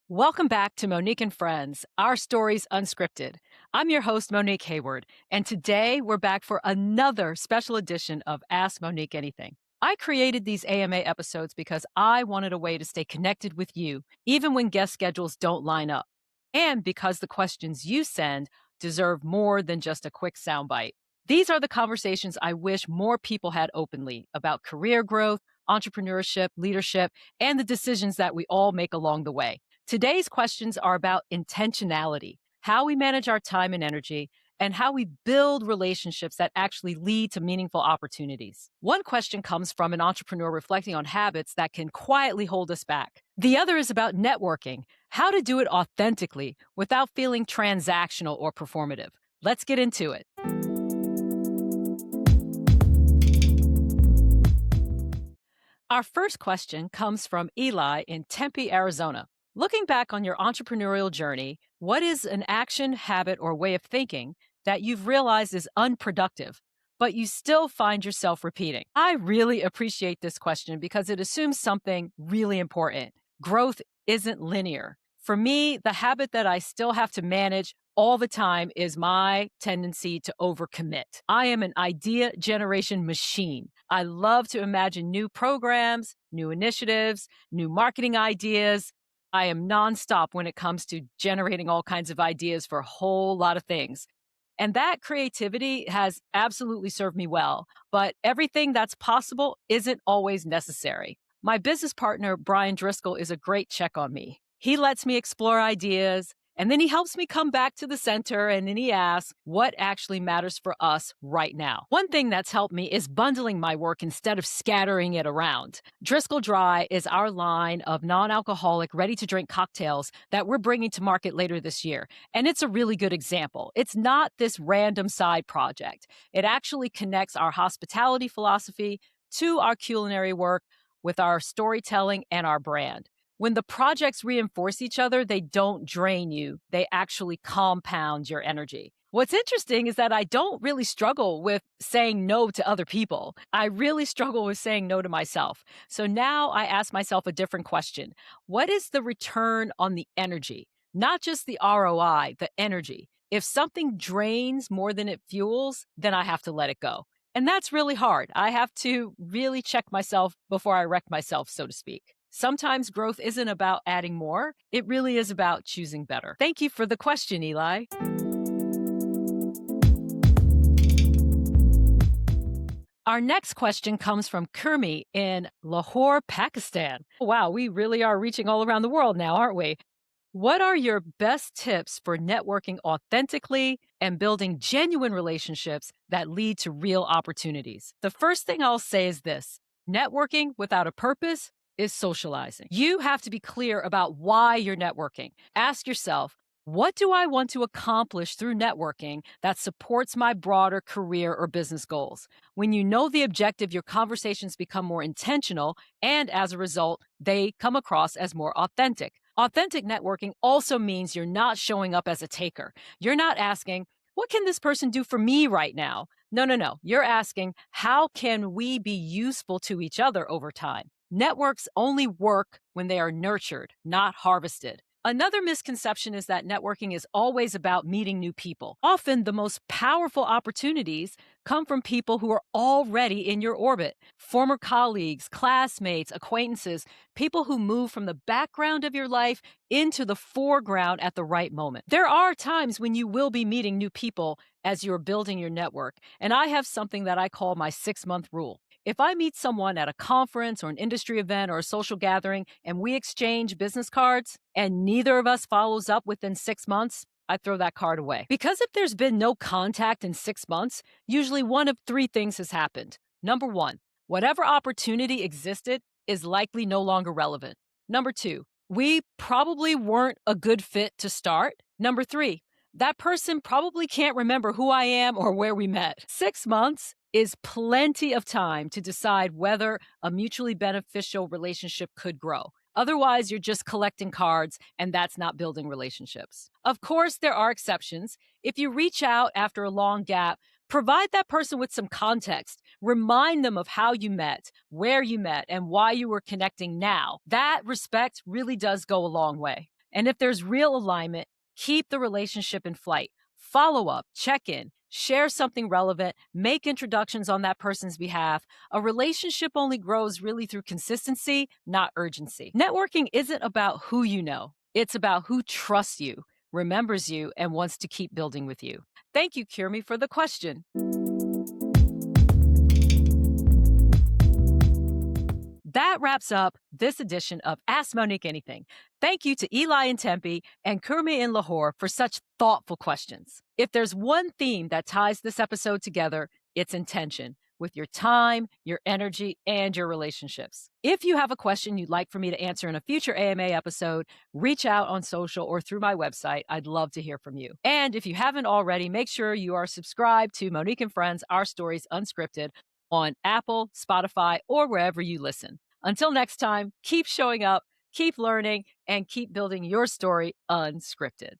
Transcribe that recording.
Welcome back to Monique and Friends, our stories unscripted. I'm your host, Monique Hayward, and today we're back for another special edition of Ask Monique Anything. I created these AMA episodes because I wanted a way to stay connected with you, even when guest schedules don't line up, and because the questions you send deserve more than just a quick soundbite. These are the conversations I wish more people had openly about career growth, entrepreneurship, leadership, and the decisions that we all make along the way. Today's questions are about intentionality, how we manage our time and energy, and how we build relationships that actually lead to meaningful opportunities. One question comes from an entrepreneur reflecting on habits that can quietly hold us back. The other is about networking, how to do it authentically without feeling transactional or performative. Let's get into it. Our first question comes from Eli in Tempe, Arizona. Looking back on your entrepreneurial journey, what is an action, habit, or way of thinking that you've realized is unproductive, but you still find yourself repeating? I really appreciate this question because it assumes something really important. Growth isn't linear. For me, the habit that I still have to manage all the time is my tendency to overcommit. I am an idea generation machine. I love to imagine new programs, new initiatives, new marketing ideas. I am nonstop when it comes to generating all kinds of ideas for a whole lot of things. And that creativity has absolutely served me well, but everything that's possible isn't always necessary. My business partner, Brian Driscoll, is a great check on me. He lets me explore ideas, and then he helps me come back to the center, and then he asks what actually matters for us right now. One thing that's helped me is bundling my work instead of scattering it around. Driscoll Dry is our line of non-alcoholic, ready-to-drink cocktails that we're bringing to market later this year. And it's a really good example. It's not this random side project. It actually connects our hospitality philosophy to our culinary work with our storytelling and our brand. When the projects reinforce each other, they don't drain you. They actually compound your energy. What's interesting is that I don't really struggle with saying no to other people. I really struggle with saying no to myself. So now I ask myself a different question. What is the return on the energy? Not just the ROI, the energy. If something drains more than it fuels, then I have to let it go. And that's really hard. I have to really check myself before I wreck myself, so to speak. Sometimes growth isn't about adding more. It really is about choosing better. Thank you for the question, Eli. Our next question comes from Kurmi in Lahore, Pakistan. Wow, we really are reaching all around the world now, aren't we? What are your best tips for networking authentically and building genuine relationships that lead to real opportunities? The first thing I'll say is this: networking without a purpose is socializing. You have to be clear about why you're networking. Ask yourself, what do I want to accomplish through networking that supports my broader career or business goals? When you know the objective, your conversations become more intentional, and as a result, they come across as more authentic. Authentic networking also means you're not showing up as a taker. You're not asking, what can this person do for me right now? No. You're asking, how can we be useful to each other over time? Networks only work when they are nurtured, not harvested. Another misconception is that networking is always about meeting new people. Often, the most powerful opportunities come from people who are already in your orbit. Former colleagues, classmates, acquaintances, people who move from the background of your life into the foreground at the right moment. There are times when you will be meeting new people as you're building your network, and I have something that I call my 6-month rule. If I meet someone at a conference or an industry event or a social gathering and we exchange business cards and neither of us follows up within 6 months, I throw that card away. Because if there's been no contact in 6 months, usually one of 3 things has happened. Number 1, whatever opportunity existed is likely no longer relevant. Number 2, we probably weren't a good fit to start. Number 3, that person probably can't remember who I am or where we met. 6 months is plenty of time to decide whether a mutually beneficial relationship could grow. Otherwise, you're just collecting cards, and that's not building relationships. Of course, there are exceptions. If you reach out after a long gap, provide that person with some context. Remind them of how you met, where you met, and why you were connecting now. That respect really does go a long way. And if there's real alignment, keep the relationship in flight. Follow up, check in, share something relevant, make introductions on that person's behalf. A relationship only grows really through consistency, not urgency. Networking isn't about who you know, it's about who trusts you, remembers you, and wants to keep building with you. Thank you, Kirmi, for the question. That wraps up this edition of Ask Monique Anything. Thank you to Eli in Tempe and Kurmi in Lahore for such thoughtful questions. If there's one theme that ties this episode together, it's intention with your time, your energy, and your relationships. If you have a question you'd like for me to answer in a future AMA episode, reach out on social or through my website. I'd love to hear from you. And if you haven't already, make sure you are subscribed to Monique and Friends, Our Stories Unscripted on Apple, Spotify, or wherever you listen. Until next time, keep showing up, keep learning, and keep building your story unscripted.